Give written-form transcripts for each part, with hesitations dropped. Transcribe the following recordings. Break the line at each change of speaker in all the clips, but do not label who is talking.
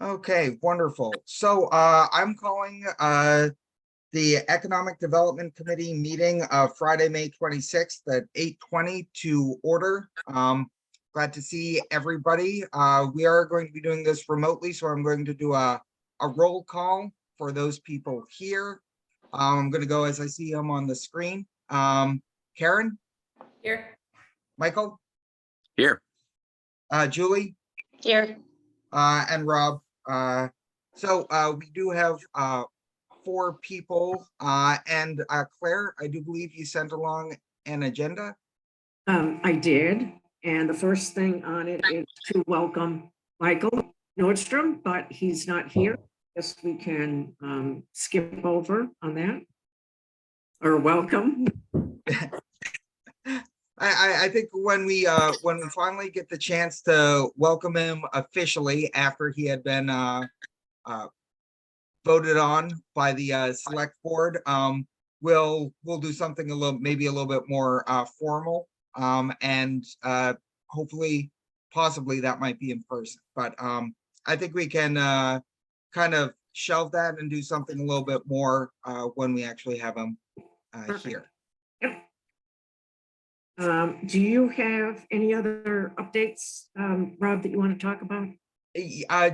Okay, wonderful. So I'm calling the Economic Development Committee meeting Friday, May 26th at 8:20 to order. Glad to see everybody. We are going to be doing this remotely, so I'm going to do a roll call for those people here. I'm going to go as I see them on the screen. Karen,
Here.
Michael,
Here.
Julie,
Here.
and Rob. So we do have 4 people, and Claire, I do believe you sent along an agenda.
I did, and the first thing on it is to welcome Michael Nordstrom, but he's not here. Guess we can skip over on that. Or welcome.
I think when we finally get the chance to welcome him officially after he had been voted on by the select board, we'll do something maybe a little bit more formal, and hopefully possibly that might be in person, but I think we can kind of shelve that and do something a little bit more when we actually have him here.
Yep. Do you have any other updates, Rob, that you want to talk about?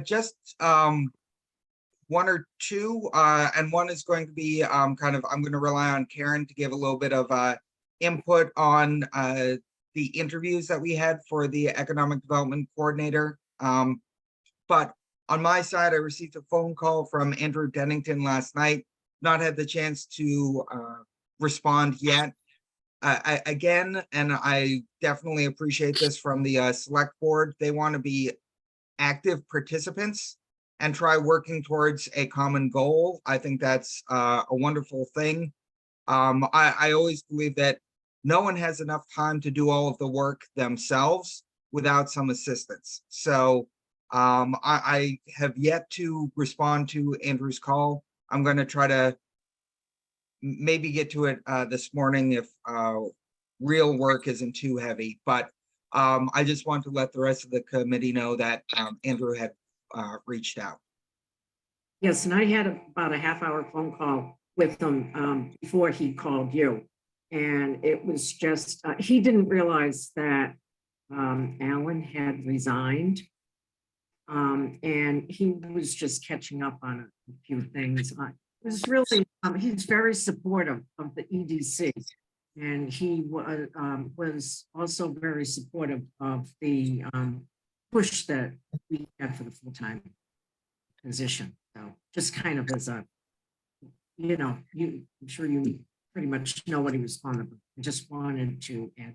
Just 1 or 2, and one is going to be I'm going to rely on Karen to give a little bit of input on the interviews that we had for the economic development coordinator. But on my side, I received a phone call from Andrew Dennington last night. Not had the chance to respond yet. Again, and I definitely appreciate this from the select board, they want to be active participants and try working towards a common goal. I think that's a wonderful thing. I always believe that no one has enough time to do all of the work themselves without some assistance. So I have yet to respond to Andrew's call. I'm going to try to maybe get to it this morning if real work isn't too heavy, but I just want to let the rest of the committee know that Andrew had reached out.
Yes, and I had about a half-hour phone call with him before he called you. And it was just, he didn't realize that Alan had resigned. And he was just catching up on a few things. It was really, he's very supportive of the EDC. And he was also very supportive of the push that we had for the full-time position. So just kind of as a, you know, I'm sure you pretty much know what he was on about. I just wanted to add.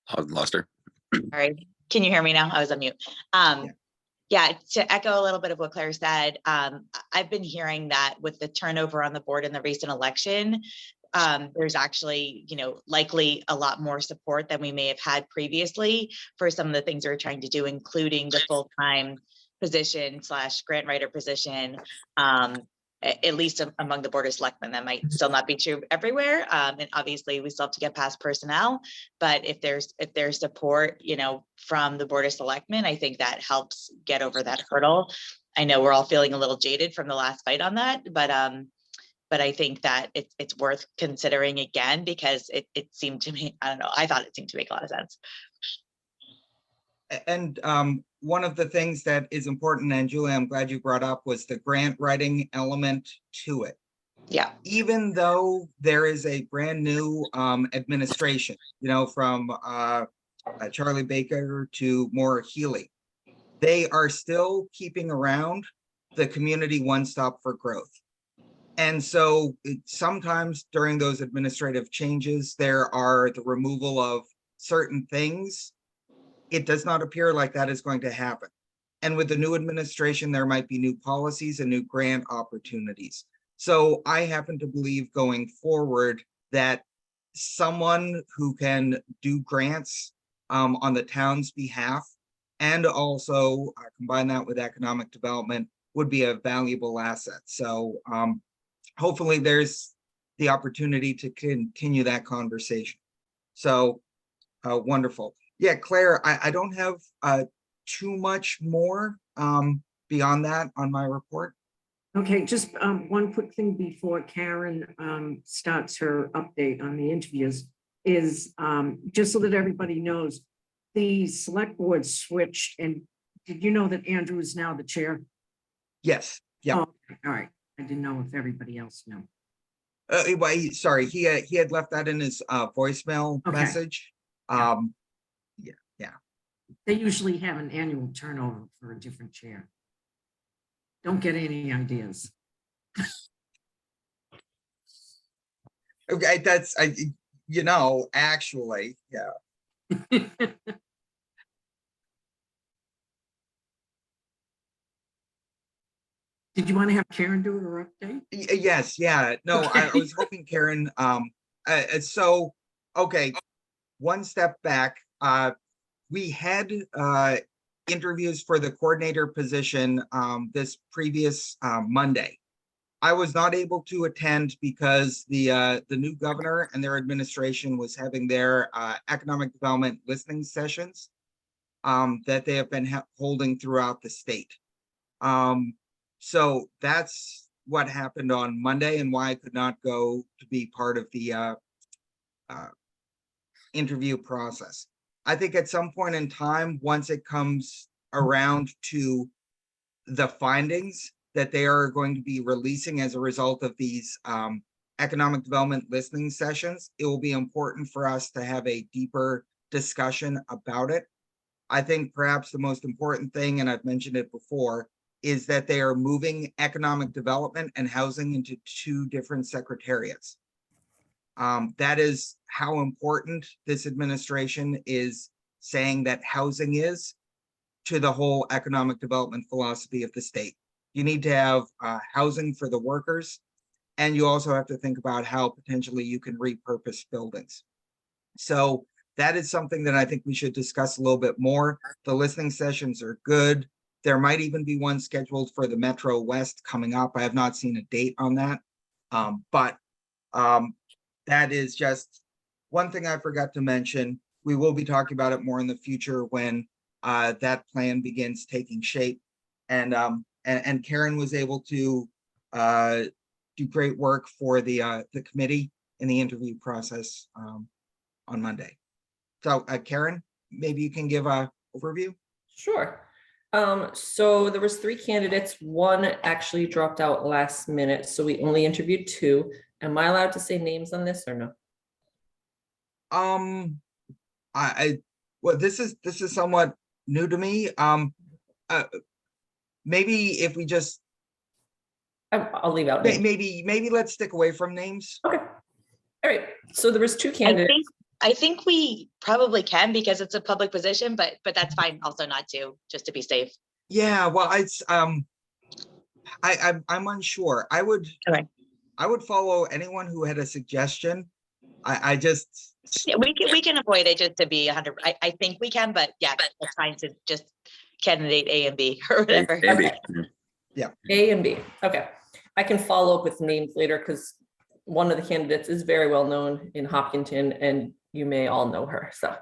I lost her.
All right. Can you hear me now? I was on mute. Yeah, to echo a little bit of what Claire said, I've been hearing that with the turnover on the board in the recent election, there's actually, likely a lot more support than we may have had previously for some of the things we're trying to do, including the full-time position / grant writer position, at least among the board of selectmen. That might still not be true everywhere. And obviously we still have to get past personnel, but if there's support, from the board of selectmen, I think that helps get over that hurdle. I know we're all feeling a little jaded from the last fight on that, but I think that it's worth considering again, because it seemed to me, I don't know, I thought it seemed to make a lot of sense.
And one of the things that is important, and Julie, I'm glad you brought up, was the grant writing element to it.
Yeah.
Even though there is a brand new administration, from Charlie Baker to Maura Healey, they are still keeping around the community one stop for growth. And so sometimes during those administrative changes, there are the removal of certain things. It does not appear like that is going to happen. And with the new administration, there might be new policies and new grant opportunities. So I happen to believe going forward that someone who can do grants on the town's behalf and also combine that with economic development would be a valuable asset. So hopefully there's the opportunity to continue that conversation. So wonderful. Yeah, Claire, I don't have too much more beyond that on my report.
Okay, just one quick thing before Karen starts her update on the interviews is just so that everybody knows, the select board switched, and did you know that Andrew is now the chair?
Yes, yeah.
Oh, okay, all right. I didn't know if everybody else knew.
Sorry, he had left that in his voicemail
Okay.
message.
Yeah.
Yeah.
They usually have an annual turnover for a different chair. Don't get any ideas.
Okay, that's actually, yeah.
Did you want to have Karen do her update?
Yes, yeah. No, I
Okay.
was hoping Karen, so, okay, one step back, we had interviews for the coordinator position this previous Monday. I was not able to attend because the new governor and their administration was having their economic development listening sessions that they have been holding throughout the state. So that's what happened on Monday and why I could not go to be part of the interview process. I think at some point in time, once it comes around to the findings that they are going to be releasing as a result of these economic development listening sessions, it will be important for us to have a deeper discussion about it. I think perhaps the most important thing, and I've mentioned it before, is that they are moving economic development and housing into two different secretariats. That is how important this administration is saying that housing is to the whole economic development philosophy of the state. You need to have housing for the workers, and you also have to think about how potentially you can repurpose buildings. So that is something that I think we should discuss a little bit more. The listening sessions are good. There might even be one scheduled for the Metro West coming up. I have not seen a date on that. But that is just one thing I forgot to mention. We will be talking about it more in the future when that plan begins taking shape. And Karen was able to do great work for the committee in the interview process on Monday. So Karen, maybe you can give a overview.
Sure. So there was 3 candidates. One actually dropped out last minute, so we only interviewed 2. Am I allowed to say names on this or no?
Well, this is somewhat new to me. Maybe if we just
I'll leave out names.
maybe let's stick away from names.
Okay. All right. So there was 2 candidates.
I think we probably can because it's a public position, but that's fine also not to, just to be safe.
Yeah, well, it's I'm unsure. I would follow anyone who had a suggestion. I just
Yeah, we can avoid it just to be 100. I think we can, but yeah, it's fine to just candidate A and B or whatever.
Okay.
Yeah.
A and B. Okay. I can follow up with names later because one of the candidates is very well known in Hopkinton and you may all know her. So,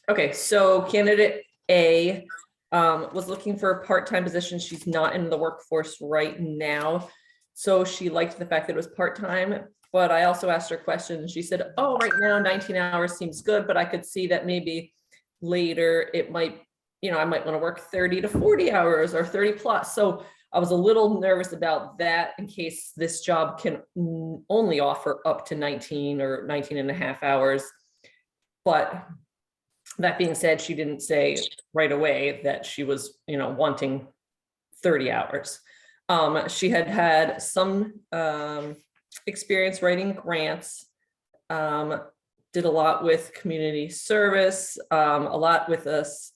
okay. So candidate A was looking for a part-time position. She's not in the workforce right now. So she liked the fact that it was part-time, but I also asked her questions. She said, oh, right now 19 hours seems good, but I could see that maybe later it might, I might want to work 30 to 40 hours or 30 plus. So I was a little nervous about that in case this job can only offer up to 19 or 19 and a half hours. But that being said, she didn't say right away that she was, wanting 30 hours. She had some experience writing grants, did a lot with community service, a lot with us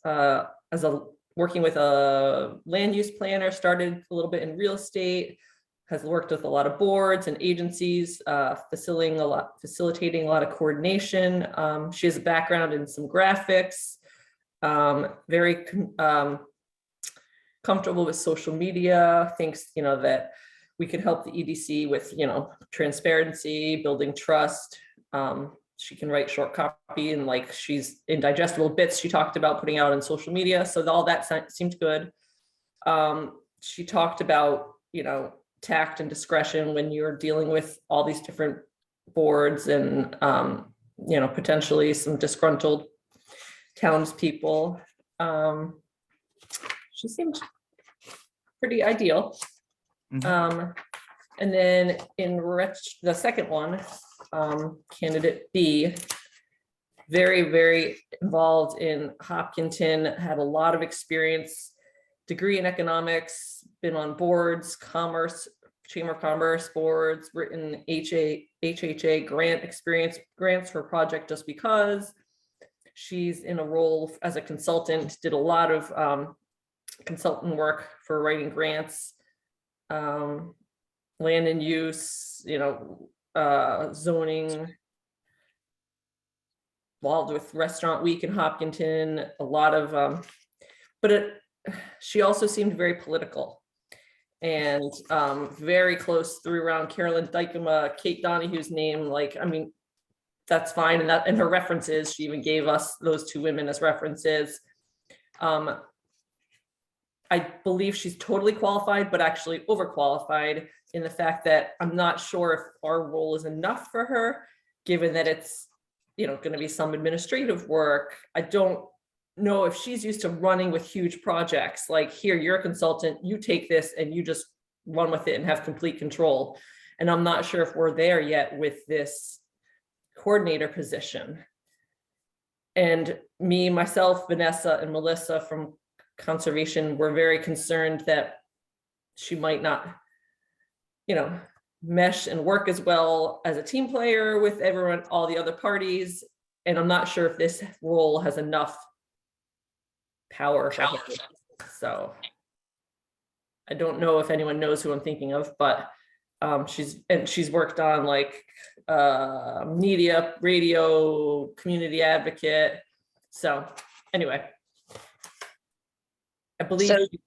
working with a land use planner, started a little bit in real estate, has worked with a lot of boards and agencies, facilitating a lot of coordination. She has a background in some graphics, very comfortable with social media, thinks, that we could help the EDC with, transparency, building trust, she can write short copy, and like she's indigestible bits she talked about putting out on social media. So all that seemed good. She talked about, tact and discretion when you're dealing with all these different boards and, potentially some disgruntled townspeople. She seemed pretty ideal. And then in the second one, candidate B, very, very involved in Hopkinton, had a lot of experience, degree in economics, been on boards, Chamber of Commerce boards, written HHA grants for Project Just Because. She's in a role as a consultant, did a lot of consultant work for writing grants, land and use, zoning, involved with Restaurant Week in Hopkinton, a lot of, she also seemed very political and very close, threw around Carolyn Dykema, Kate Donahue's name. Like, I mean, that's fine. And her references, she even gave us those two women as references. I believe she's totally qualified, but actually overqualified in the fact that I'm not sure if our role is enough for her, given that it's, going to be some administrative work. I don't know if she's used to running with huge projects. Like, here, you're a consultant, you take this and you just run with it and have complete control. And I'm not sure if we're there yet with this coordinator position. And me, myself, Vanessa, and Melissa from Conservation were very concerned that she might not, mesh and work as well as a team player with everyone, all the other parties. And I'm not sure if this role has enough power for her. So I don't know if anyone knows who I'm thinking of, but she's worked on like media, radio, community advocate. So anyway, I believe it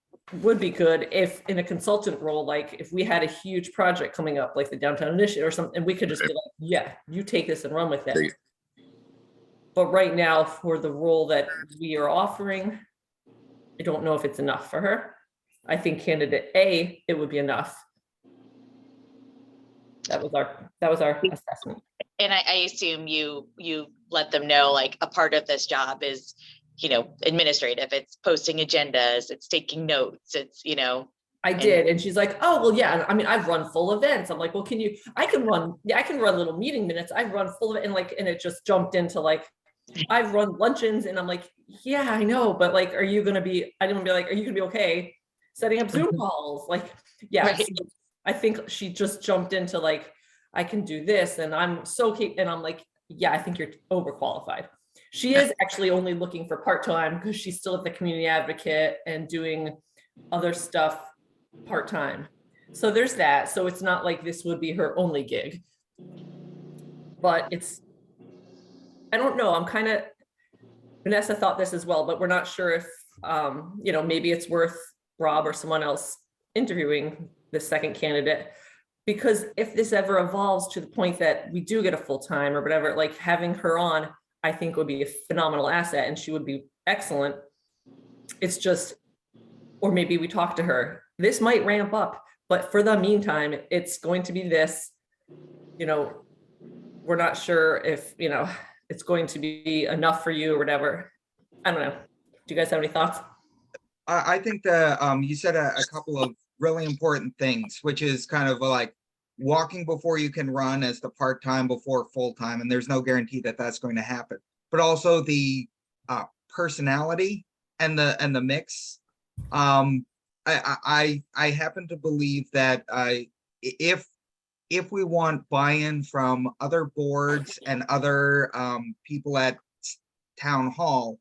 would be good if in a consultant role, like if we had a huge project coming up, like the downtown initiative or something, and we could just be like, yeah, you take this and run with it. But right now, for the role that we are offering, I don't know if it's enough for her. I think candidate A, it would be enough. That was our assessment.
And I assume you let them know, like, a part of this job is, administrative. It's posting agendas, it's taking notes, it's,
I did. And she's like, oh, well, yeah. I mean, I've run full events. I'm like, well, I can run little meeting minutes. I've run full of it. And it just jumped into like, I've run luncheons, and I'm like, yeah, I know. But like, I didn't want to be like, are you gonna be okay setting up Zoom calls? Like, yeah,
Right.
so I think she just jumped into like, I can do this and I'm so capable. And I'm like, yeah, I think you're overqualified. She is actually only looking for part-time because she's still at the community advocate and doing other stuff part-time. So there's that. So it's not like this would be her only gig, but I don't know. Vanessa thought this as well, but we're not sure if, maybe it's worth Rob or someone else interviewing the second candidate, because if this ever evolves to the point that we do get a full-time or whatever, like having her on, I think would be a phenomenal asset and she would be excellent. It's just, or maybe we talk to her, this might ramp up, but for the meantime, it's going to be this, we're not sure if, it's going to be enough for you or whatever. I don't know. Do you guys have any thoughts?
I think you said a couple of really important things, which is kind of like walking before you can run as the part-time before full-time, and there's no guarantee that that's going to happen. But also the personality and the mix. I happen to believe that if we want buy-in from other boards and other people at town hall,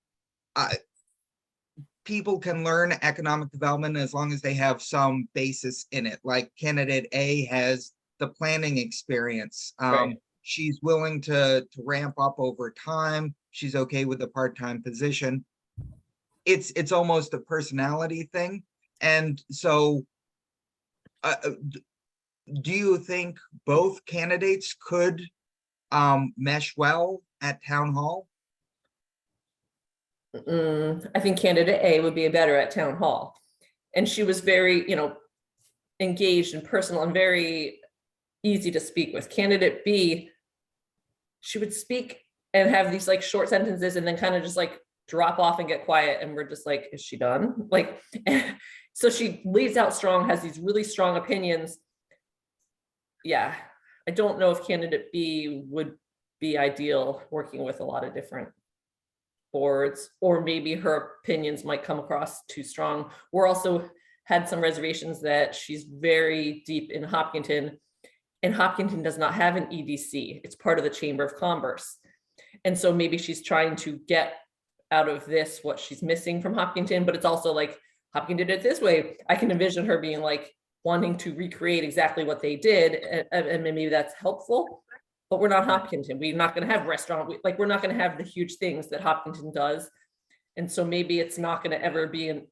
people can learn economic development as long as they have some basis in it. Like candidate A has the planning experience.
Right.
She's willing to ramp up over time. She's okay with the part-time position. It's almost a personality thing. And so do you think both candidates could mesh well at town hall?
I think candidate A would be better at town hall. And she was very, engaged and personal and very easy to speak with. Candidate B, she would speak and have these like short sentences and then kind of just like drop off and get quiet. And we're just like, is she done? Like, so she leads out strong, has these really strong opinions. Yeah, I don't know if candidate B would be ideal working with a lot of different boards, or maybe her opinions might come across too strong. We're also had some reservations that she's very deep in Hopkinton, and Hopkinton does not have an EDC. It's part of the Chamber of Commerce. And so maybe she's trying to get out of this what she's missing from Hopkinton, but it's also like Hopkinton did it this way. I can envision her being like wanting to recreate exactly what they did, and maybe that's helpful. But we're not Hopkinton. We're not going to have restaurant. We're not going to have the huge things that Hopkinton does. And so maybe it's not going to ever be in,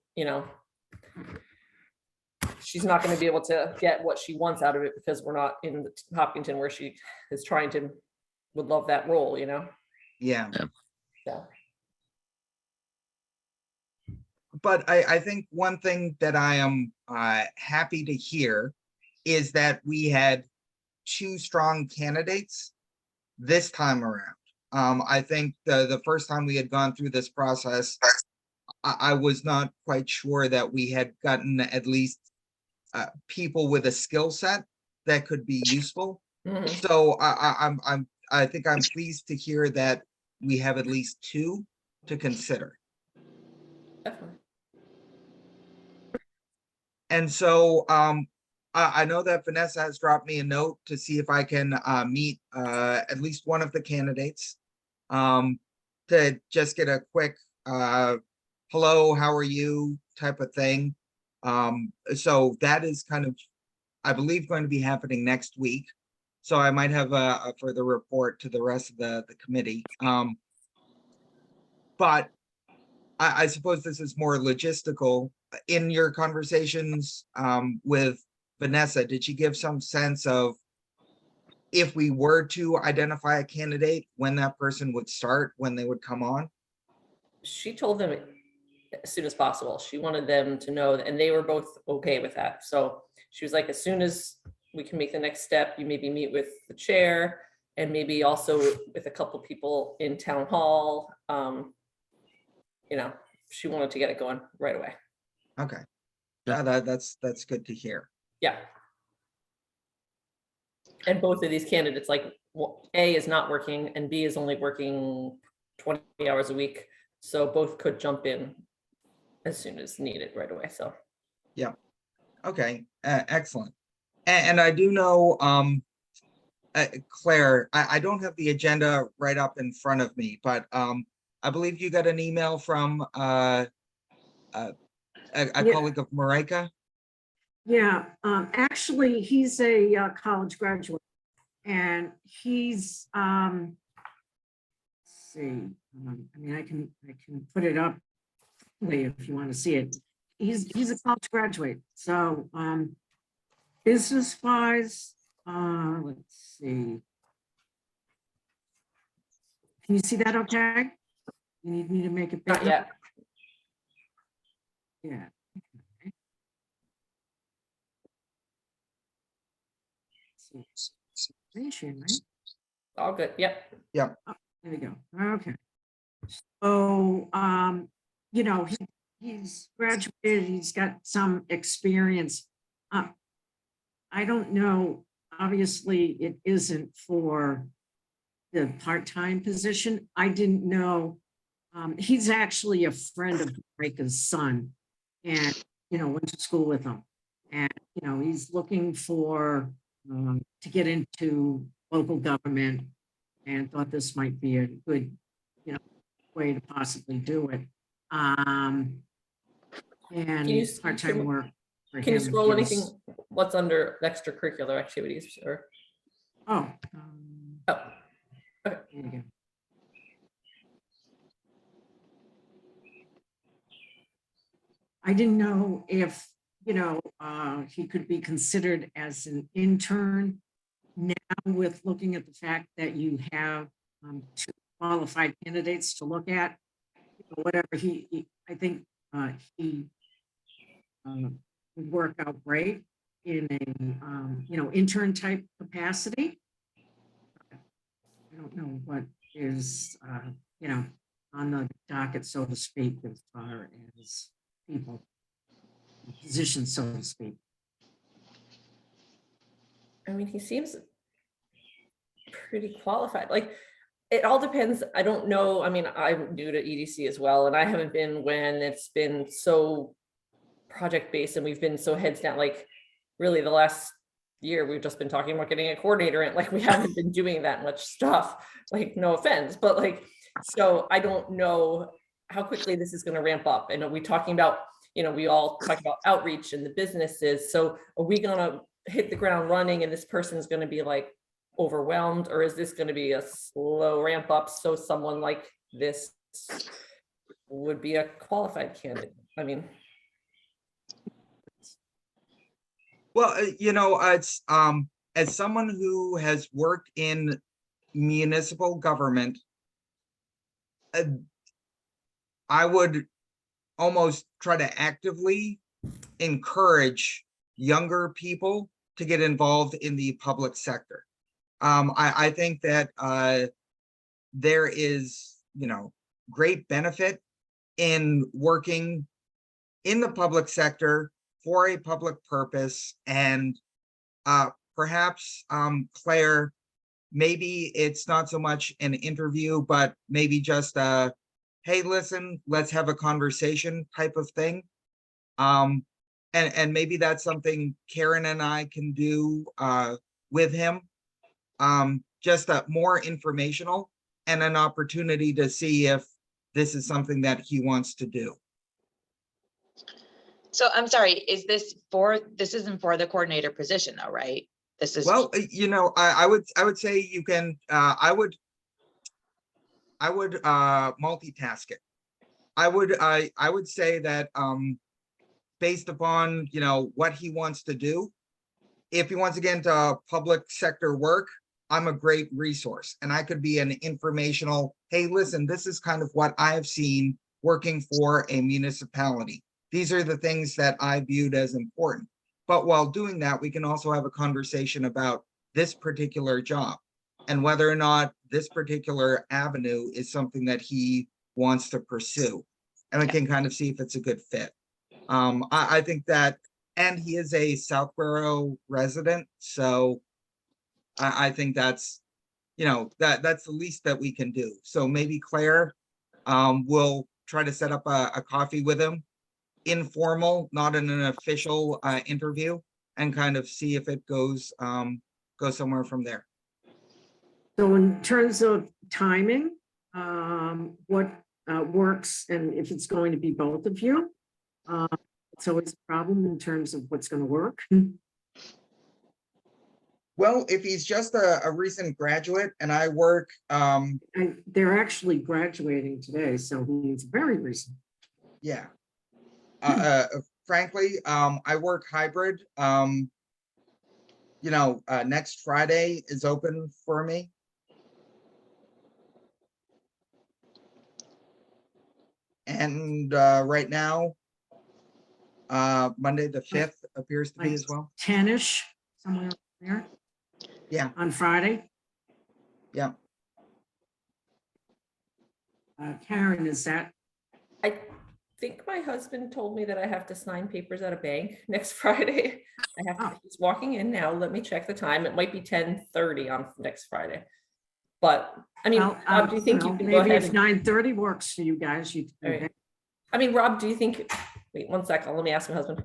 she's not going to be able to get what she wants out of it because we're not in Hopkinton where she is trying to, would love that role,
Yeah.
Yeah.
So.
But I think one thing that I am happy to hear is that we had 2 strong candidates this time around. I think the first time we had gone through this process, I was not quite sure that we had gotten at least people with a skill set that could be useful.
Mhm.
So I think I'm pleased to hear that we have at least 2 to consider.
Definitely.
And so I know that Vanessa has dropped me a note to see if I can meet at least one of the candidates to just get a quick hello, how are you type of thing. So that is kind of, I believe, going to be happening next week. So I might have a further report to the rest of the committee. But I suppose this is more logistical. In your conversations with Vanessa, did she give some sense of if we were to identify a candidate, when that person would start, when they would come on?
She told them as soon as possible. She wanted them to know, and they were both okay with that. So she was like, as soon as we can make the next step, you maybe meet with the chair and maybe also with a couple people in town hall. She wanted to get it going right away.
Okay.
Yeah.
That's good to hear.
Yeah. And both of these candidates, like A is not working and B is only working 20 hours a week. So both could jump in as soon as needed right away. So.
Okay, excellent. And I do know, Claire, I don't have the agenda right up in front of me, but I believe you got an email from a colleague of Marika.
Yeah, actually, he's a college graduate, and he's let's see. I mean, I can put it up if you want to see it. He's a college graduate, so business wise, let's see. Can you see that? Okay. You need me to make it bigger?
Not yet.
Yeah. Right?
All good. Yep.
There we go. Okay. So, he's graduated, he's got some experience. I don't know, obviously it isn't for the part-time position. I didn't know. He's actually a friend of Marika's son and, went to school with him. And, he's looking for, to get into local government and thought this might be a good, way to possibly do it. And part-time work for him.
Can you scroll
is-
anything? What's under extracurricular activities or?
Oh.
Oh,
There you go. I didn't know if, he could be considered as an intern now with looking at the fact that you have two qualified candidates to look at, whatever I think he would work out great in a, intern type capacity. I don't know what is, on the docket, so to speak, as far as people, positions, so to speak.
I mean, he seems pretty qualified. Like, it all depends. I don't know. I mean, I'm new to EDC as well, and I haven't been when it's been so project-based and we've been so heads down. Like, really, the last year, we've just been talking about getting a coordinator, and like, we haven't been doing that much stuff. Like, no offense, but like, so I don't know how quickly this is going to ramp up. And are we talking about, we all talk about outreach and the businesses. So are we going to hit the ground running and this person's going to be like overwhelmed, or is this going to be a slow ramp up? So someone like this would be a qualified candidate. I mean,
Well, it's as someone who has worked in municipal government, I would almost try to actively encourage younger people to get involved in the public sector. I think that there is, great benefit in working in the public sector for a public purpose. And perhaps, Claire, maybe it's not so much an interview, but maybe just a, hey, listen, let's have a conversation type of thing. And maybe that's something Karen and I can do with him. Just more informational and an opportunity to see if this is something that he wants to do.
So I'm sorry, this isn't for the coordinator position though, right? This is.
Well, I would say you can, I would multitask it. I would say that, based upon, what he wants to do, if he wants to get into public sector work, I'm a great resource, and I could be an informational, hey, listen, this is kind of what I've seen working for a municipality. These are the things that I viewed as important. But while doing that, we can also have a conversation about this particular job and whether or not this particular avenue is something that he wants to pursue. And we can kind of see if it's a good fit. I think that, and he is a Southborough resident, so I think that's, that's the least that we can do. So maybe Claire will try to set up a coffee with him, informal, not in an official interview, and kind of see if it goes somewhere from there.
So in terms of timing, what works, and if it's going to be both of you, it's always a problem in terms of what's going to work.
Well, if he's just a recent graduate and I work,
And they're actually graduating today, so he's very recent.
yeah. Frankly, I work hybrid. Next Friday is open for me. And right now, Monday the 5th appears to be as well.
10-ish, somewhere there.
Yeah.
On Friday.
Yeah.
Karen, is that?
I think my husband told me that I have to sign papers at a bank next Friday. He's walking in now. Let me check the time. It might be 10:30 on next Friday. But I mean,
Well,
Rob, do you think you can go
maybe
ahead
if
and,
9:30 works for you guys, you.
All right. I mean, Rob, do you think, wait 1 second, let me ask my husband.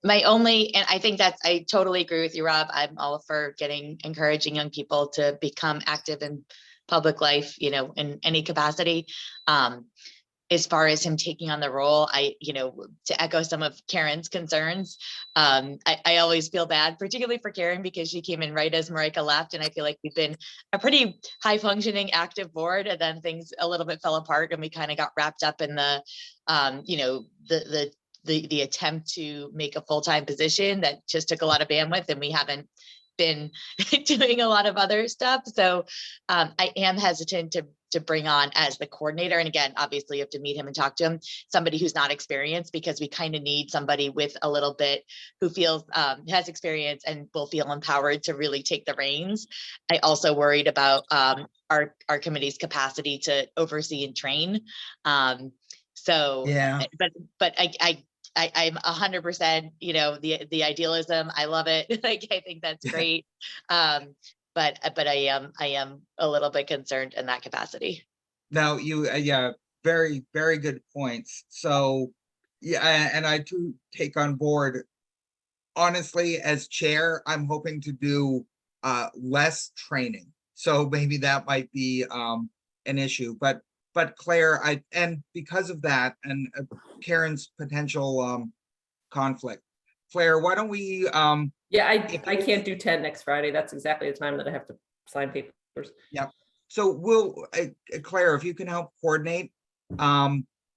My only, and I think I totally agree with you, Rob. I'm all for encouraging young people to become active in public life, in any capacity. As far as him taking on the role, to echo some of Karen's concerns, I always feel bad, particularly for Karen, because she came in right as Marika left. And I feel like we've been a pretty high functioning, active board, and then things a little bit fell apart and we kind of got wrapped up in the the attempt to make a full-time position that just took a lot of bandwidth, and we haven't been doing a lot of other stuff. So I am hesitant to bring on as the coordinator. And again, obviously you have to meet him and talk to him, somebody who's not experienced, because we kind of need somebody with a little bit who feels has experience and will feel empowered to really take the reins. I also worried about our committee's capacity to oversee and train. So,
Yeah.
but I'm 100%, you know, the idealism. I love it. Like, I think that's great. But I am a little bit concerned in that capacity.
Now you, yeah, very, very good points. So, yeah, and I do take on board, honestly, as chair, I'm hoping to do less training. So maybe that might be an issue, but Claire, and because of that and Karen's potential conflict, Claire, why don't we
Yeah,
if
I
you-
can't do 10 next Friday. That's exactly the time that I have to sign papers.
so we'll Claire, if you can help coordinate,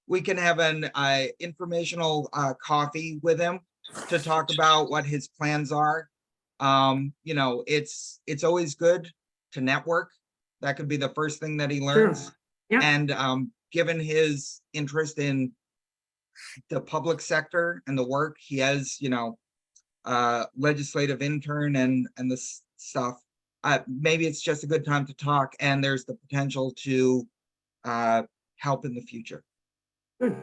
we can have an informational coffee with him to talk about what his plans are. You know, it's always good to network. That could be the first thing that he learns.
Sure. Yeah.
And given his interest in the public sector and the work he has, you know, legislative intern and this stuff, maybe it's just a good time to talk, and there's the potential to help in the future.
Good.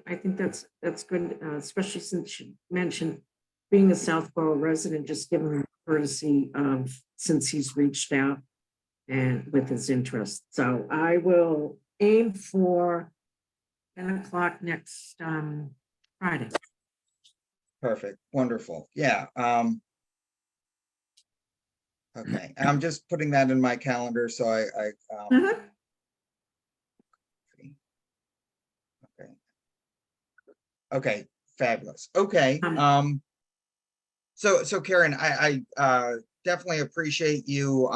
I think that's good, especially since you mentioned being a Southborough resident, just giving him courtesy of, since he's reached out and with his interest. So I will aim for 10 o'clock next Friday.
Perfect. Wonderful. Yeah. Okay. I'm just putting that in my calendar. So
Mhm.
okay. Okay. Fabulous. Okay. So Karen, I definitely appreciate you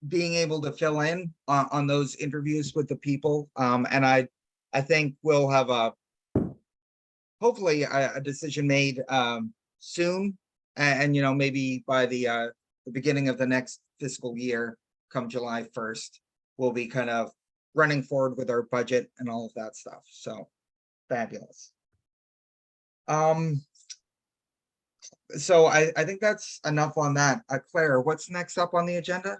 being able to fill in on those interviews with the people. And I think we'll have hopefully a decision made soon, and you know, maybe by the beginning of the next fiscal year, come July 1st, we'll be kind of running forward with our budget and all of that stuff. So fabulous. So I think that's enough on that. Claire, what's next up on the agenda?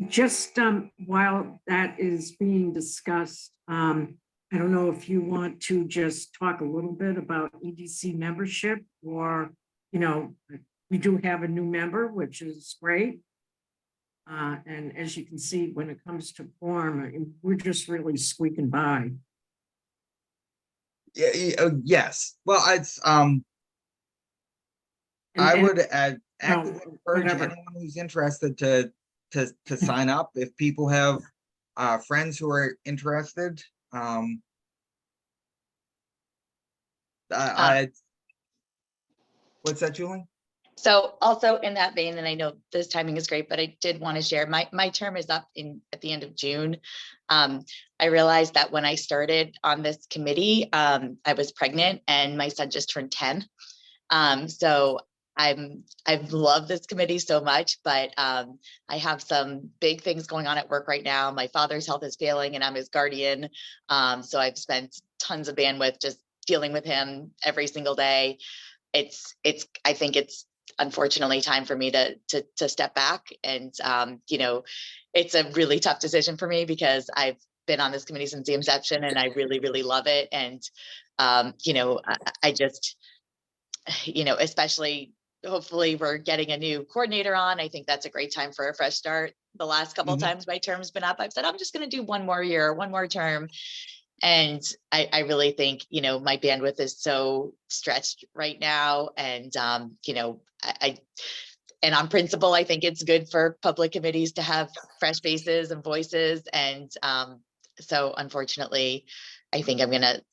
Just while that is being discussed, I don't know if you want to just talk a little bit about EDC membership, or, you know, we do have a new member, which is great. And as you can see, when it comes to quorum, we're just really squeaking by.
Yes. Well, it's I would actively encourage
whatever.
anyone who's interested to sign up. If people have friends who are interested, what's that, Julie?
So also in that vein, and I know this timing is great, but I did want to share, my term is up at the end of June. I realized that when I started on this committee, I was pregnant and my son just turned 10. So I've loved this committee so much, but I have some big things going on at work right now. My father's health is failing and I'm his guardian. So I've spent tons of bandwidth just dealing with him every single day. I think it's unfortunately time for me to step back, and you know, it's a really tough decision for me because I've been on this committee since the inception and I really, really love it. And you know, I just, you know, especially hopefully we're getting a new coordinator on. I think that's a great time for a fresh start. The last couple of times my term's been up, I've said, I'm just going to do one more year, one more term. And I really think, you know, my bandwidth is so stretched right now. And, you know, and on principle, I think it's good for public committees to have fresh faces and voices. And so unfortunately, I think I'm going to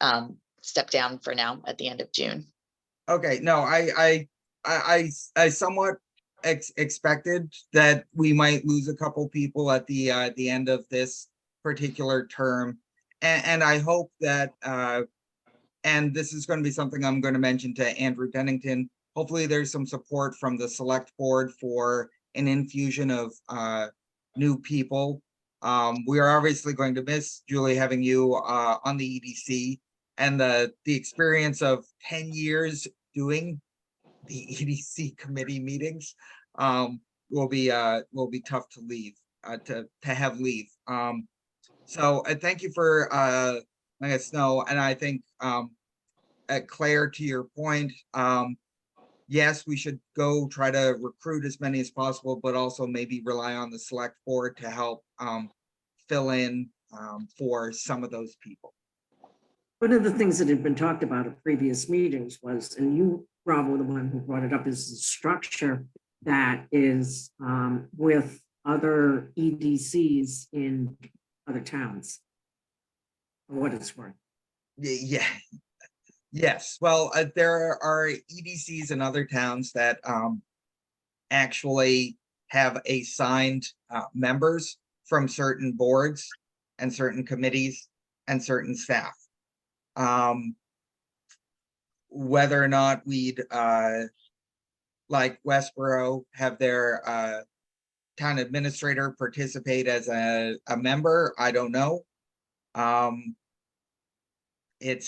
step down for now at the end of June.
Okay, no, I somewhat expected that we might lose a couple people at the end of this particular term, and I hope that and this is going to be something I'm going to mention to Andrew Pennington. Hopefully there's some support from the select board for an infusion of new people. We are obviously going to miss, Julie, having you on the EDC, and the experience of 10 years doing the EDC committee meetings will be tough to leave, to have leave. So thank you for letting us know. And I think Claire, to your point, yes, we should go try to recruit as many as possible, but also maybe rely on the select board to help fill in for some of those people.
One of the things that had been talked about at previous meetings was, and you, Rob, were the one who brought it up, is the structure that is with other EDCs in other towns, for what it's worth.
Yeah. Yes. Well, there are EDCs in other towns that actually have assigned members from certain boards and certain committees and certain staff. Whether or not we'd like Westboro have their town administrator participate as a member, I don't know. It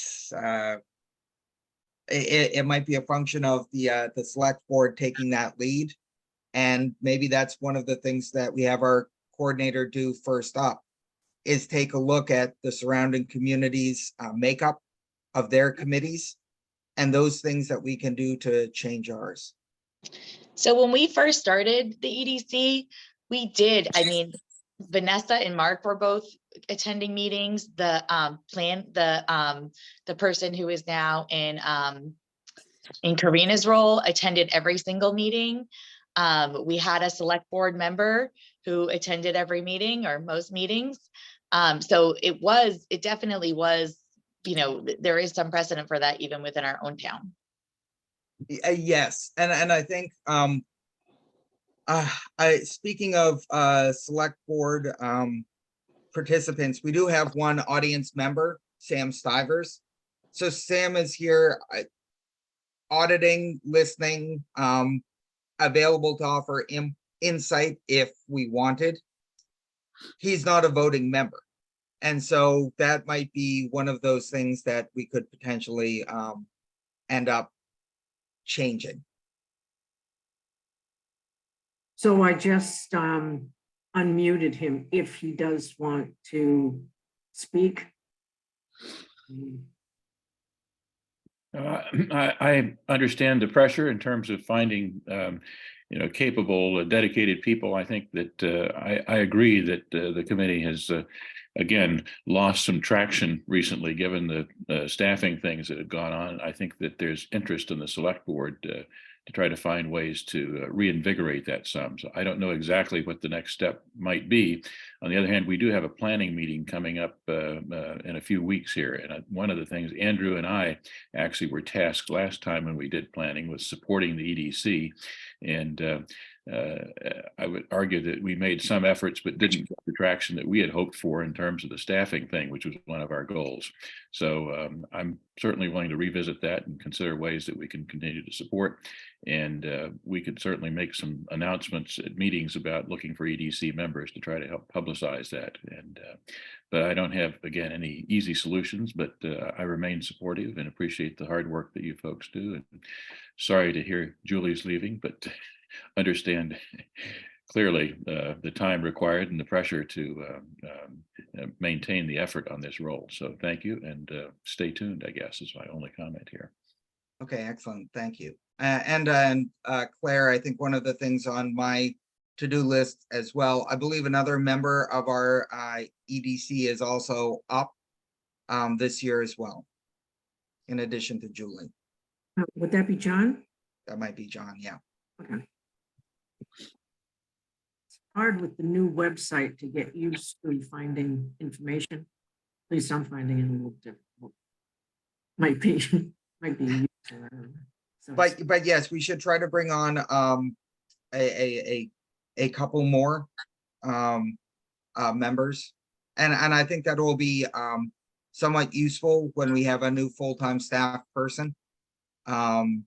might be a function of the select board taking that lead. And maybe that's one of the things that we have our coordinator do first up, is take a look at the surrounding communities' makeup of their committees and those things that we can do to change ours.
So when we first started the EDC, we did, I mean, Vanessa and Mark were both attending meetings. The person who is now in Karina's role attended every single meeting. We had a select board member who attended every meeting or most meetings. So it definitely was, you know, there is some precedent for that even within our own town.
Yes, and I think speaking of select board participants, we do have one audience member, Sam Stivers. So Sam is here auditing, listening, available to offer insight if we wanted. He's not a voting member. And so that might be one of those things that we could potentially end up changing.
So I just unmuted him if he does want to speak.
I understand the pressure in terms of finding, capable, dedicated people. I think that I agree that the committee has, again, lost some traction recently, given the staffing things that have gone on. I think that there's interest in the select board to try to find ways to reinvigorate that some. So I don't know exactly what the next step might be. On the other hand, we do have a planning meeting coming up in a few weeks here. And one of the things Andrew and I actually were tasked last time when we did planning was supporting the EDC. And I would argue that we made some efforts, but didn't get the traction that we had hoped for in terms of the staffing thing, which was one of our goals. So I'm certainly willing to revisit that and consider ways that we can continue to support. And we could certainly make some announcements at meetings about looking for EDC members to try to help publicize that. And but I don't have, again, any easy solutions, but I remain supportive and appreciate the hard work that you folks do. And sorry to hear Julie's leaving, but understand clearly the time required and the pressure to maintain the effort on this role. So thank you, and stay tuned, I guess, is my only comment here.
Okay, excellent. Thank you. And Claire, I think one of the things on my to-do list as well, I believe another member of our EDC is also up this year as well, in addition to Julie.
Would that be John?
That might be John, yeah.
Okay. It's hard with the new website to get used to finding information. At least I'm finding it a little difficult. Might be useful, I don't know. So
But yes, we should try to bring on a couple more members, and I think that will be somewhat useful when we have a new full-time staff person. And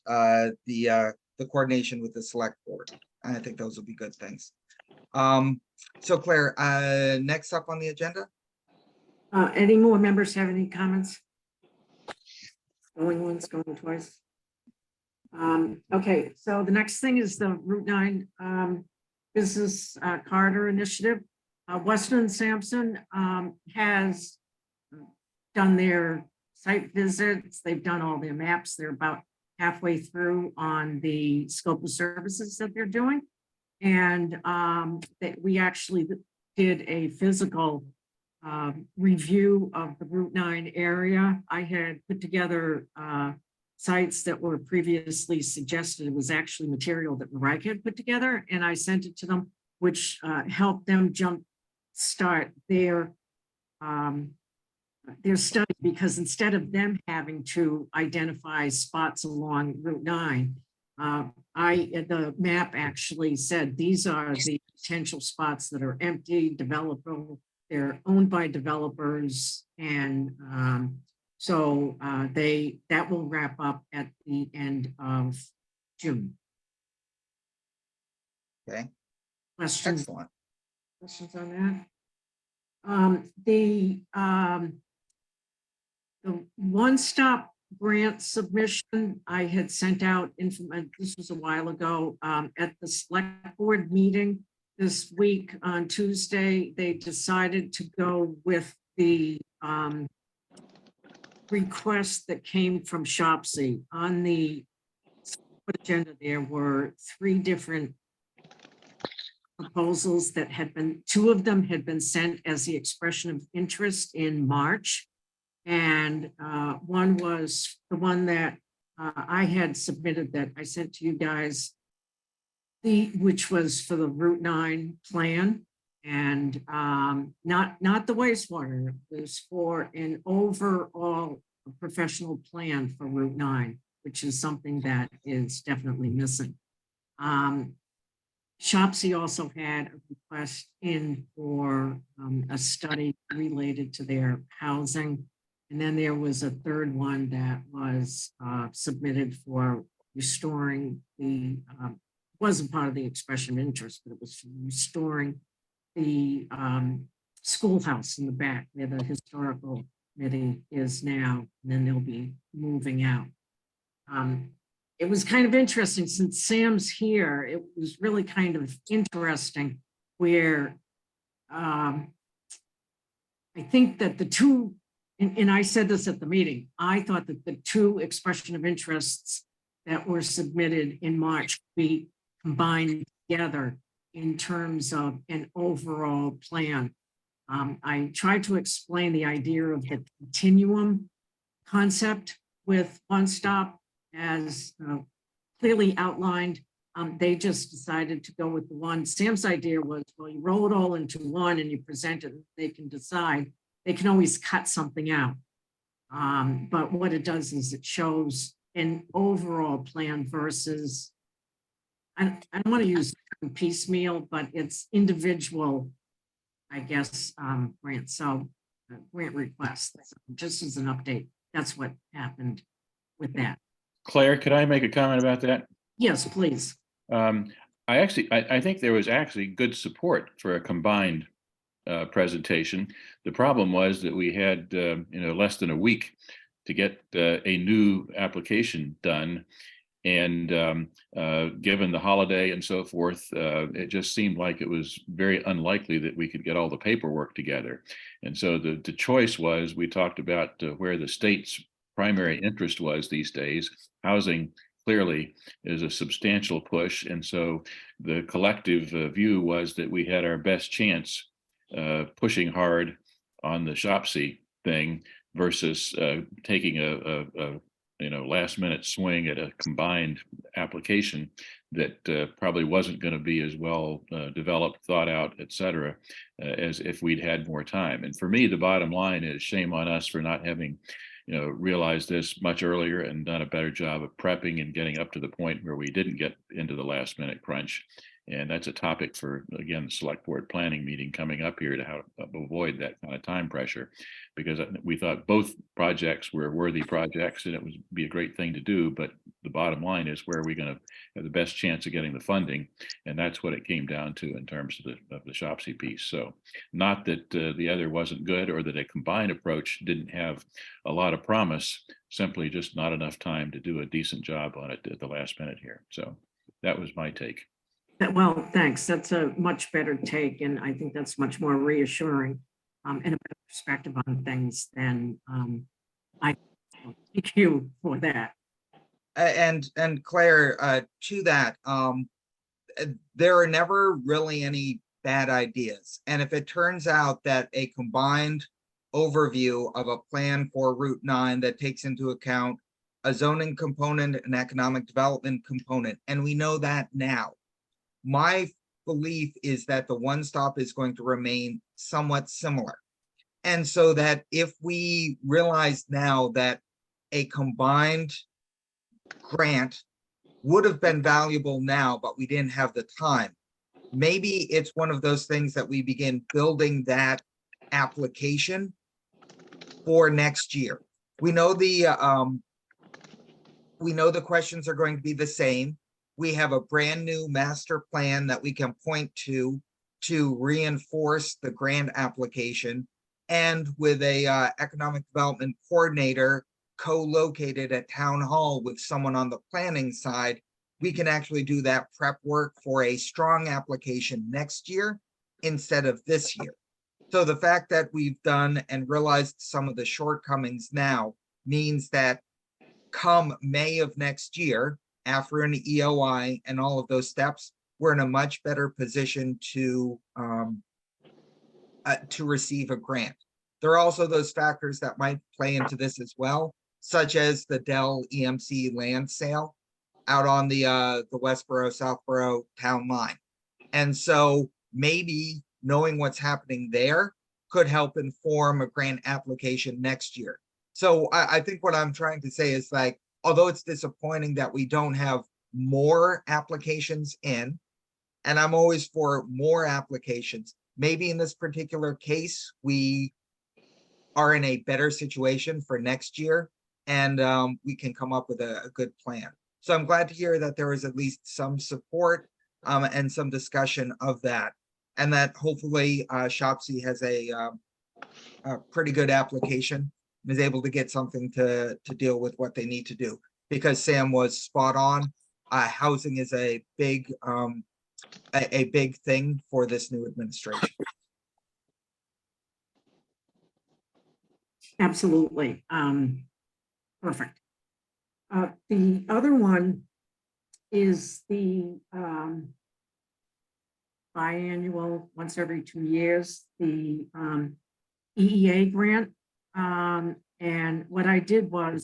the coordination with the select board. I think those will be good things. So Claire, next up on the agenda?
Any more members have any comments? Going once, going twice. Okay, so the next thing is the Route 9 Business Corridor Initiative. Weston and Sampson has done their site visits. They've done all their maps. They're about halfway through on the scope of services that they're doing. And that we actually did a physical review of the Route 9 area. I had put together sites that were previously suggested. It was actually material that Mike had put together, and I sent it to them, which helped them start their study, because instead of them having to identify spots along Route 9, the map actually said these are the potential spots that are empty, developable. They're owned by developers, and so that will wrap up at the end of June.
Okay,
Questions
excellent.
on that? The one-stop grant submission, I had sent out information, this was a while ago, at the select board meeting this week on Tuesday. They decided to go with the request that came from Shopsy. On the agenda, there were 3 different proposals that had been, 2 of them had been sent as the expression of interest in March. And one was the one that I had submitted that I sent to you guys, which was for the Route 9 plan, and not the wastewater. It was for an overall professional plan for Route 9, which is something that is definitely missing. Shopsy also had a request in for a study related to their housing. And then there was a third one that was submitted for restoring the, wasn't part of the expression of interest, but it was restoring the schoolhouse in the back where the historical committee is now, and then they'll be moving out. It was kind of interesting, since Sam's here, it was really kind of interesting where I think that the 2, and I said this at the meeting, I thought that the 2 expression of interests that were submitted in March be combined together in terms of an overall plan. I tried to explain the idea of the continuum concept with One Stop as clearly outlined. They just decided to go with the one. Sam's idea was, well, you roll it all into one and you present it, they can decide. They can always cut something out. But what it does is it shows an overall plan versus, I don't want to use piecemeal, but it's individual, I guess, grants. So grant requests, just as an update, that's what happened with that.
Claire, could I make a comment about that?
Yes, please.
I think there was actually good support for a combined presentation. The problem was that we had less than a week to get a new application done, and given the holiday and so forth, it just seemed like it was very unlikely that we could get all the paperwork together. And so the choice was, we talked about where the state's primary interest was these days. Housing clearly is a substantial push, and so the collective view was that we had our best chance pushing hard on the Shopsy thing versus taking a last minute swing at a combined application that probably wasn't going to be as well developed, thought out, et cetera, as if we'd had more time. And for me, the bottom line is, shame on us for not having realized this much earlier and done a better job of prepping and getting up to the point where we didn't get into the last minute crunch. And that's a topic for, again, the select board planning meeting coming up here to how to avoid that kind of time pressure. Because we thought both projects were worthy projects and it would be a great thing to do. But the bottom line is, where are we going to have the best chance of getting the funding? And that's what it came down to in terms of the Shopsy piece. So not that the other wasn't good or that a combined approach didn't have a lot of promise, simply just not enough time to do a decent job on it at the last minute here. So that was my take.
Well, thanks. That's a much better take, and I think that's much more reassuring and a better perspective on things than I thank you for that.
And Claire, to that, there are never really any bad ideas. And if it turns out that a combined overview of a plan for Route 9 that takes into account a zoning component, an economic development component, and we know that now, my belief is that the one stop is going to remain somewhat similar. And so that if we realize now that a combined grant would have been valuable now, but we didn't have the time, maybe it's one of those things that we begin building that application for next year. We know the questions are going to be the same. We have a brand new master plan that we can point to reinforce the grant application. And with a economic development coordinator co-located at Town Hall with someone on the planning side, we can actually do that prep work for a strong application next year instead of this year. So the fact that we've done and realized some of the shortcomings now means that come May of next year, after an EOI and all of those steps, we're in a much better position to receive a grant. There are also those factors that might play into this as well, such as the Dell EMC land sale out on the Westboro, Southboro town line. And so maybe knowing what's happening there could help inform a grant application next year. So I think what I'm trying to say is, like, although it's disappointing that we don't have more applications in, and I'm always for more applications, maybe in this particular case, we are in a better situation for next year, and we can come up with a good plan. So I'm glad to hear that there is at least some support and some discussion of that, and that hopefully Shopsy has a pretty good application and is able to get something to deal with what they need to do. Because Sam was spot on. Housing is a big thing for this new administration.
Absolutely. Perfect. The other one is the biannual, once every 2 years, the EEA grant. And what I did was,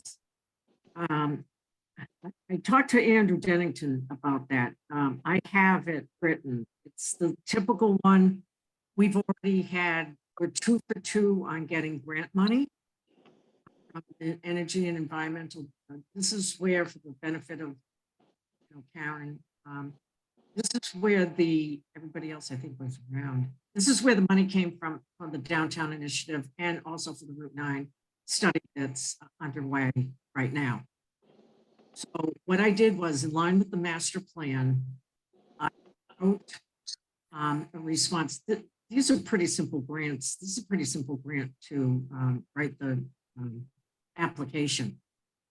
I talked to Andrew Dennington about that. I have it written. It's the typical one. We've already had, we're 2 for 2 on getting grant money. Energy and environmental. This is where, for the benefit of Karen, this is where everybody else I think was around. This is where the money came from the downtown initiative, and also for the Route 9 study that's underway right now. So what I did was, in line with the master plan, I wrote a response. These are pretty simple grants. This is a pretty simple grant to write the application.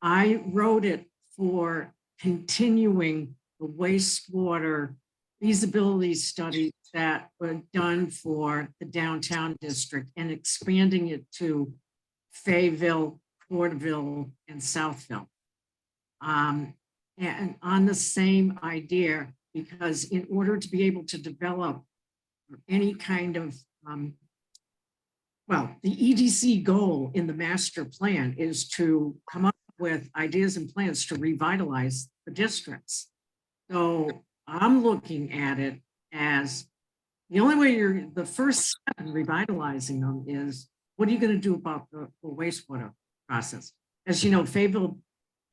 I wrote it for continuing the wastewater feasibility studies that were done for the downtown district and expanding it to Fayetteville, Porterville, and Southville. And on the same idea, because in order to be able to develop any kind of well, the EDC goal in the master plan is to come up with ideas and plans to revitalize the districts. So I'm looking at it as the only way the first step in revitalizing them is, what are you going to do about the wastewater process? As you know, Fayetteville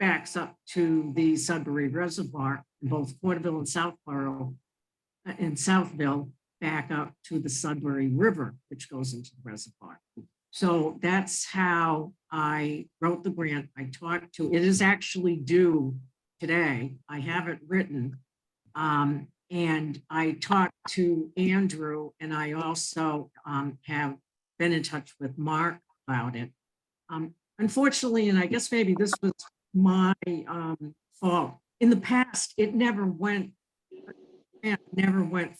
backs up to the Sudbury Reservoir, in both Porterville and Southborough in Southville back up to the Sudbury River, which goes into the reservoir. So that's how I wrote the grant. I talked to, it is actually due today. I have it written. And I talked to Andrew, and I also have been in touch with Mark about it. Unfortunately, and I guess maybe this was my fault, in the past, it never went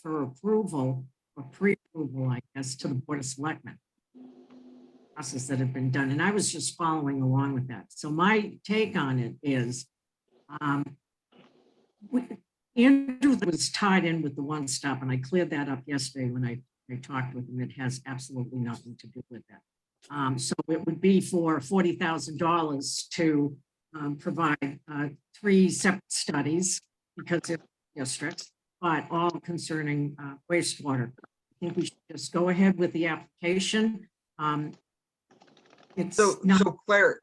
for approval or pre-approval, I guess, to the Board of Selectmen. Process that had been done, and I was just following along with that. So my take on it is, Andrew was tied in with the one stop, and I cleared that up yesterday when I talked with him. It has absolutely nothing to do with that. So it would be for $40,000 to provide 3 separate studies because of districts, but all concerning wastewater. I think we should just go ahead with the application. It's
So,
not,
Claire,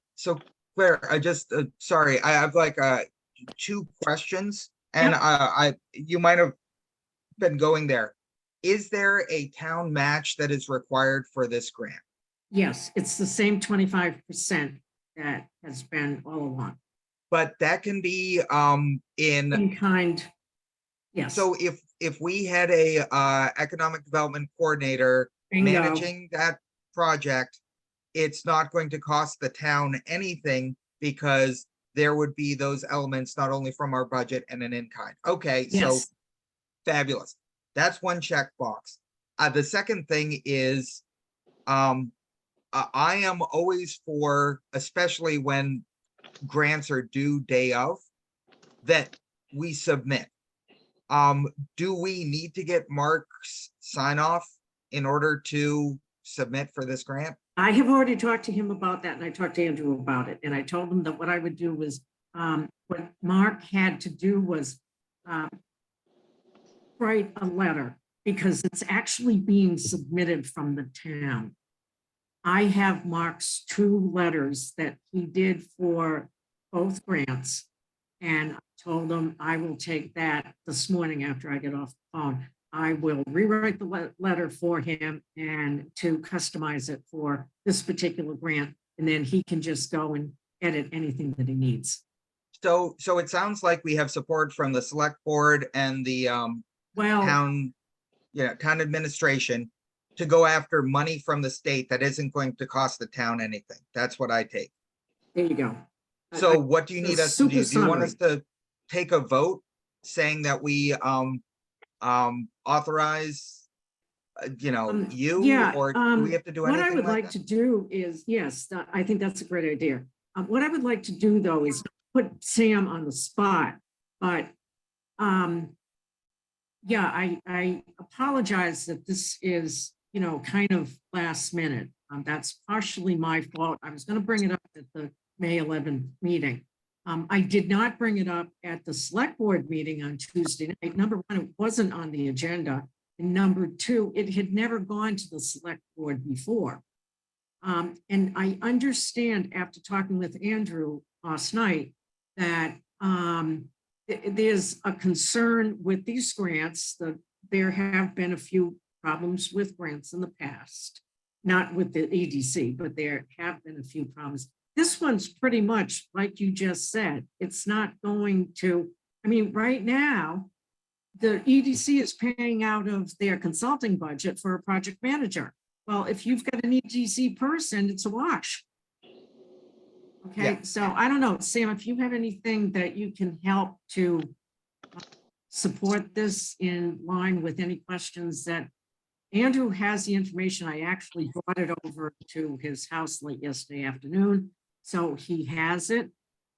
I just, sorry, I have like 2 questions, and you might have been going there. Is there a town match that is required for this grant?
yes, it's the same 25% that has been all along.
But that can be
In kind, yes.
so if we had a economic development coordinator
Bingo.
managing that project, it's not going to cost the town anything because there would be those elements not only from our budget and an in-kind. Okay, so
Yes,
fabulous. That's one checkbox. The second thing is, I am always for, especially when grants are due day of, that we submit. Do we need to get Mark's sign off in order to submit for this grant?
I have already talked to him about that, and I talked to Andrew about it, and I told him that what I would do was, what Mark had to do was write a letter, because it's actually being submitted from the town. I have Mark's 2 letters that he did for both grants, and I told him I will take that this morning after I get off the phone. I will rewrite the letter for him and to customize it for this particular grant, and then he can just go and edit anything that he needs.
So it sounds like we have support from the select board and the
Well,
town administration to go after money from the state that isn't going to cost the town anything. That's what I take.
there you go.
So what do you need us to do?
super
Do you want us to take a vote saying that we authorize, you,
yeah,
or do we have to do
What I
anything
would
like
like
that?
to do is, yes, I think that's a great idea. What I would like to do, though, is put Sam on the spot, but yeah, I apologize that this is, kind of last minute. That's partially my fault. I was going to bring it up at the May 11th meeting. I did not bring it up at the select board meeting on Tuesday night. Number 1, it wasn't on the agenda. And number 2, it had never gone to the select board before. And I understand after talking with Andrew last night that there's a concern with these grants, that there have been a few problems with grants in the past, not with the EDC, but there have been a few problems. This one's pretty much like you just said. It's not going to, right now, the EDC is paying out of their consulting budget for a project manager. Well, if you've got an EDC person, it's a wash. Okay,
Yeah.
so I don't know, Sam, if you have anything that you can help to support this in line with any questions that Andrew has the information. I actually brought it over to his house late yesterday afternoon, so he has it.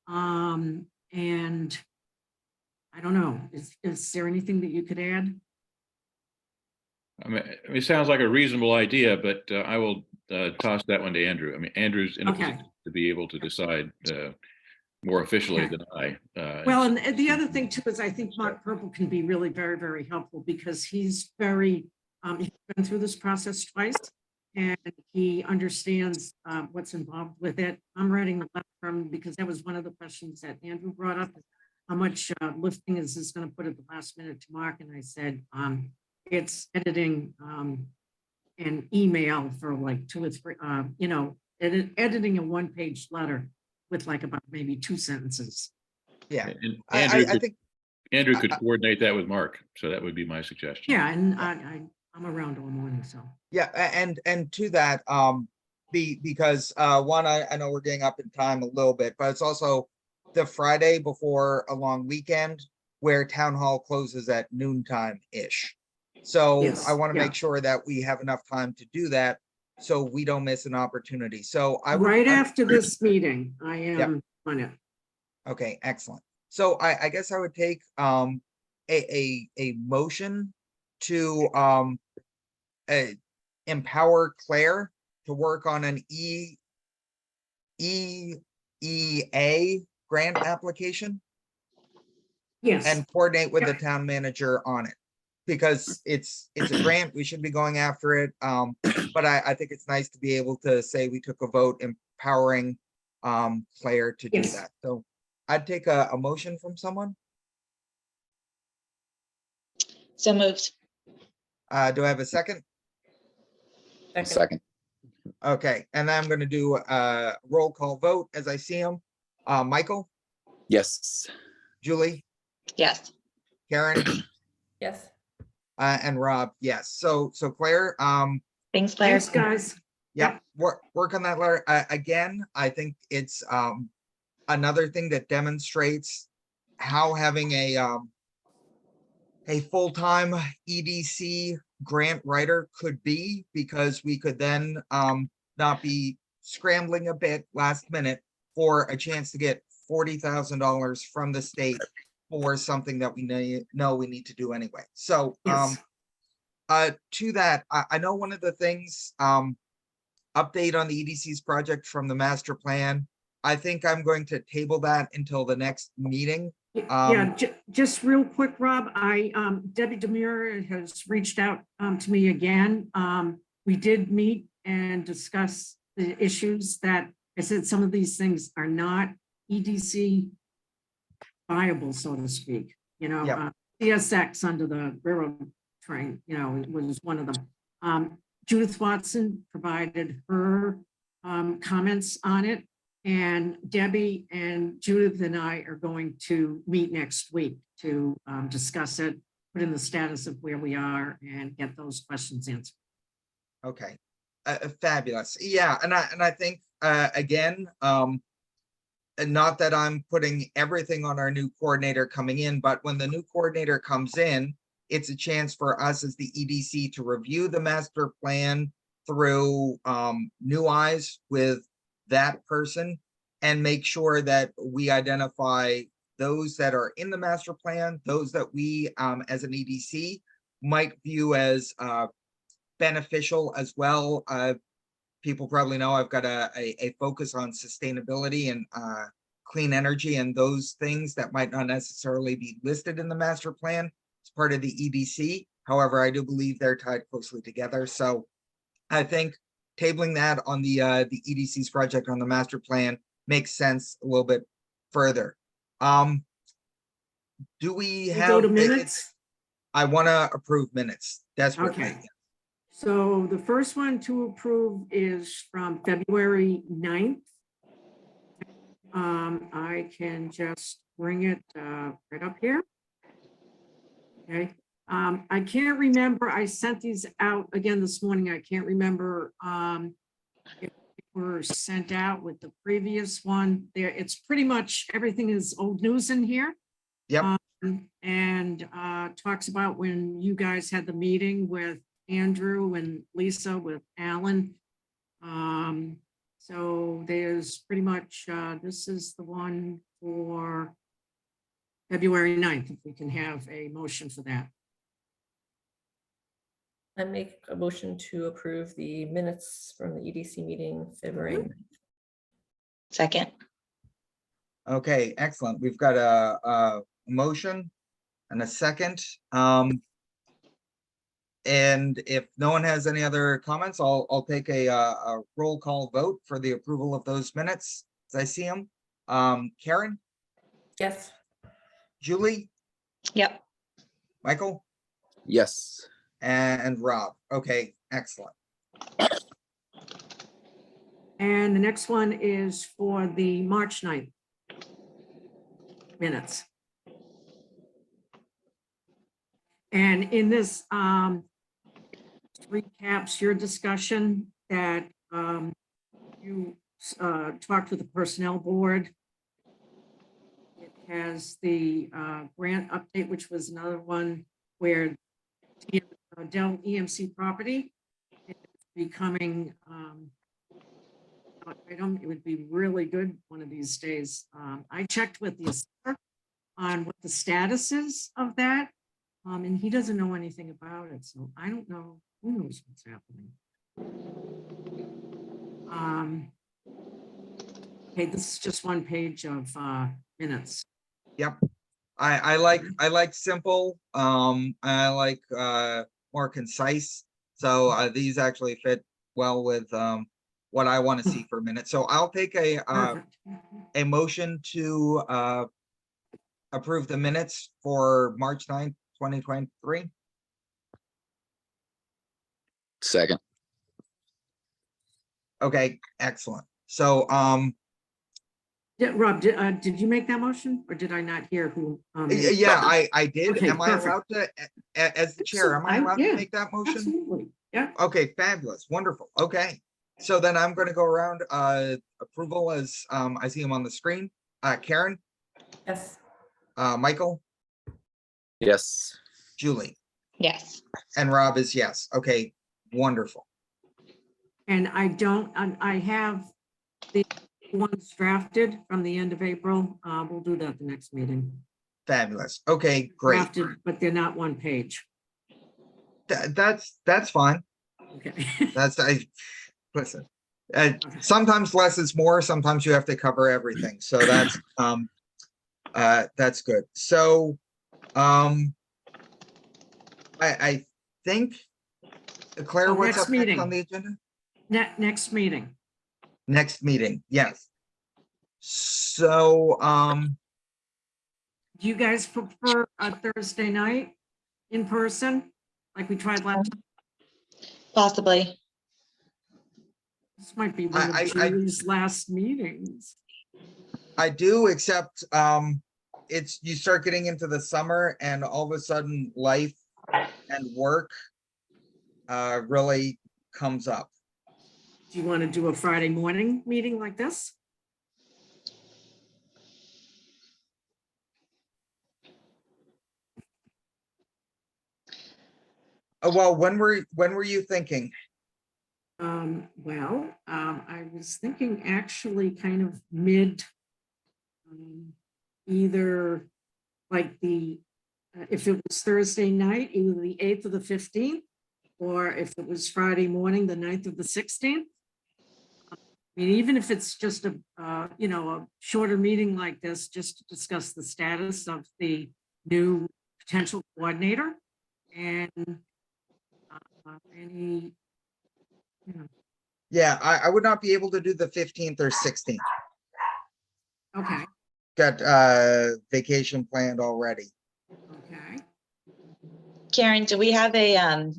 And I don't know, is there anything that you could add?
It sounds like a reasonable idea, but I will toss that one to Andrew. Andrew's in a
Okay.
position to be able to decide more officially
Okay.
than I.
Well, and the other thing too is I think Mark Purple can be really very, very helpful because he's very, he's been through this process twice and he understands what's involved with it. I'm writing the letter from, because that was one of the questions that Andrew brought up. how much lifting is this gonna put at the last minute to Mark? And I said, it's editing an email for like 2 or 3, editing a one-page letter with like about maybe 2 sentences.
Yeah,
And
I think,
Andrew could
I-
coordinate that with Mark, so that would be my suggestion.
Yeah, and I'm around all morning, so.
yeah, and to that, because, one, I know we're getting up in time a little bit, but it's also the Friday before a long weekend where town hall closes at noontime-ish. So
Yes,
I want to
yeah.
make sure that we have enough time to do that, so we don't miss an opportunity. So I would.
Right
I-
after this meeting, I am on it.
Okay, excellent. So I guess I would take a motion to empower Claire to work on an EEA grant application
Yes,
and coordinate with the town manager on it. Because it's a grant, we should be going after it. But I think it's nice to be able to say we took a vote empowering Claire to do
Yes.
that. So I'd take a motion from someone.
So moved.
Do I have a second?
Second.
Okay, and I'm gonna do a roll call vote as I see them. Michael,
Yes.
Julie,
Yes.
Karen,
Yes.
and Rob, yes. So Claire,
Thanks, Claire.
thanks, guys.
yeah, work on that letter. Again, I think it's another thing that demonstrates how having a full-time EDC grant writer could be, because we could then not be scrambling a bit last minute for a chance to get $40,000 from the state for something that we know we need to do anyway. So
Yes,
to that, I know one of the things, update on the EDC's project from the master plan. I think I'm going to table that until the next meeting.
yeah, just real quick, Rob, Debbie Demure has reached out to me again. We did meet and discuss the issues that I said, some of these things are not EDC viable, so to speak,
Yep.
CSX under the railroad train, was one of them. Judith Watson provided her comments on it. And Debbie and Judith and I are going to meet next week to discuss it, put in the status of where we are and get those questions answered.
Okay, fabulous. Yeah, and I think again, and not that I'm putting everything on our new coordinator coming in, but when the new coordinator comes in, it's a chance for us as the EDC to review the master plan through new eyes with that person and make sure that we identify those that are in the master plan, those that we as an EDC might view as beneficial as well. People probably know I've got a focus on sustainability and clean energy and those things that might not necessarily be listed in the master plan as part of the EDC. However, I do believe they're tied closely together. So I think tabling that on the EDC's project on the master plan makes sense a little bit further. Do we
We
have?
go to minutes.
I want to approve minutes desperately.
Okay. So the first one to approve is from February 9th. I can just bring it right up here. Okay. I can't remember, I sent these out again this morning. I can't remember if they were sent out with the previous one. There, it's pretty much everything is old news in here.
Yep.
And talks about when you guys had the meeting with Andrew and Lisa with Alan. So there's pretty much, this is the one for February 9th, if we can have a motion for that.
I make a motion to approve the minutes from the EDC meeting February 9th.
Second.
Okay, excellent. We've got a motion and a second. And if no one has any other comments, I'll take a roll call vote for the approval of those minutes as I see them. Karen,
Yes.
Julie,
Yep.
Michael,
Yes.
and Rob. Okay, excellent.
And the next one is for the March 9th minutes. And in this, recaps your discussion that you talked with the personnel board. It has the grant update, which was another one where Dell EMC property is becoming item. It would be really good one of these days. I checked with the assessor on what the status is of that. And he doesn't know anything about it, so I don't know, who knows what's happening. Okay, this is just one page of minutes.
Yep. I like simple. I like more concise. So these actually fit well with what I want to see for minutes. So I'll take
Perfect.
a motion to approve the minutes for March 9th, 2023.
Second.
Okay, excellent. So
Rob, did you make that motion or did I not hear who?
yeah, I did.
Okay,
Am I
perfect.
allowed to, as the chair, am I allowed
Yeah,
to make that motion?
Absolutely, yeah.
Okay, fabulous, wonderful. Okay. So then I'm going to go around approval as I see him on the screen. Karen,
Yes.
Michael,
Yes.
Julie,
Yes.
and Rob is yes. Okay, wonderful.
And I have the ones drafted from the end of April. We'll do that the next meeting.
Fabulous. Okay, great.
Drafted, but they're not one page.
That's fine.
Okay.
Listen. Sometimes less is more. Sometimes you have to cover everything. So that's good. So I think Claire,
Oh,
what's
next
up next
meeting.
on the agenda?
Next meeting.
Next meeting, yes. So
Do you guys prefer a Thursday night in person, like we tried last?
Possibly.
This might be one
I-
of Julie's last meetings.
I do, except it's you start getting into the summer and all of a sudden life and work really comes up.
Do you want to do a Friday morning meeting like this?
Well, when were you thinking?
I was thinking actually kind of mid, either like if it was Thursday night, either the 8th or the 15th, or if it was Friday morning, the 9th or the 16th. I mean, even if it's just a shorter meeting like this, just to discuss the status of the new potential coordinator and any,
Yeah, I would not be able to do the 15th or 16th.
okay,
Got vacation planned already.
okay.
Karen, do we have a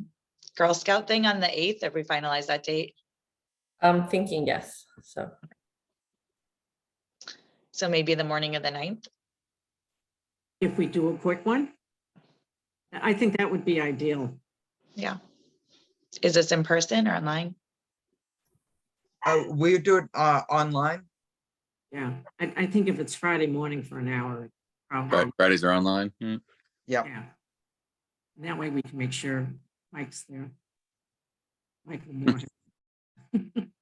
Girl Scout thing on the 8th? Have we finalized that date?
I'm thinking yes, so.
So maybe the morning of the 9th?
If we do a quick one, I think that would be ideal.
Yeah. Is this in person or online?
We do it online.
Yeah, I think if it's Friday morning for an hour, probably,
Fridays are online.
Yep.
yeah. That way we can make sure Mike's there. Mike will know him.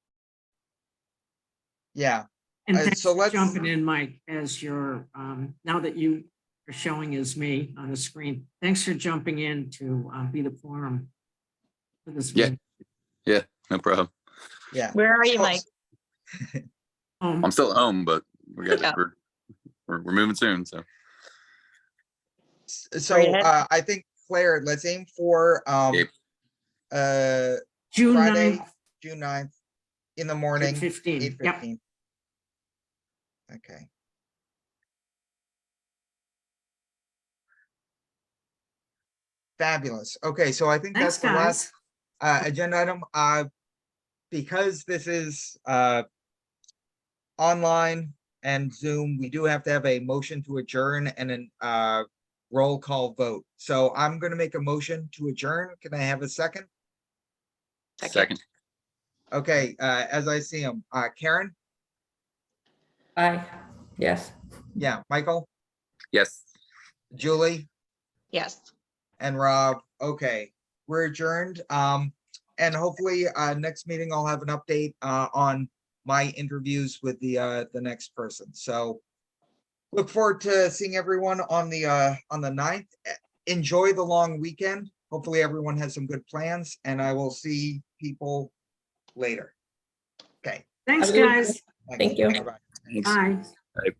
Yeah.
And
So
thanks for
let's-
jumping in, Mike, as your, now that you are showing as me on the screen. Thanks for jumping in to be the forum for this
Yeah.
meeting.
No problem.
Yeah.
Where are you,
So-
Mike?
I'm still at home, but we got
Yeah.
we're moving soon. So
So
Right ahead.
I think Claire, let's aim for
Yep.
June
Friday,
9th,
June 9th in the morning,
8:15. Yep.
8:15. Okay. Fabulous. Okay, so I think
Thanks,
that's the last
guys.
agenda item. Because this is online and Zoom, we do have to have a motion to adjourn and an roll call vote. So I'm gonna make a motion to adjourn. Can I have a second?
Second.
Okay, as I see him, Karen,
Aye, yes.
yeah, Michael,
Yes.
Julie,
Yes.
and Rob. Okay, we're adjourned. And hopefully, next meeting I'll have an update on my interviews with the next person. So look forward to seeing everyone on the 9th. Enjoy the long weekend. Hopefully everyone has some good plans, and I will see people later. Okay.
Thanks,
Have a good
guys.
Thank you.
Bye-bye.
Thanks.
Bye.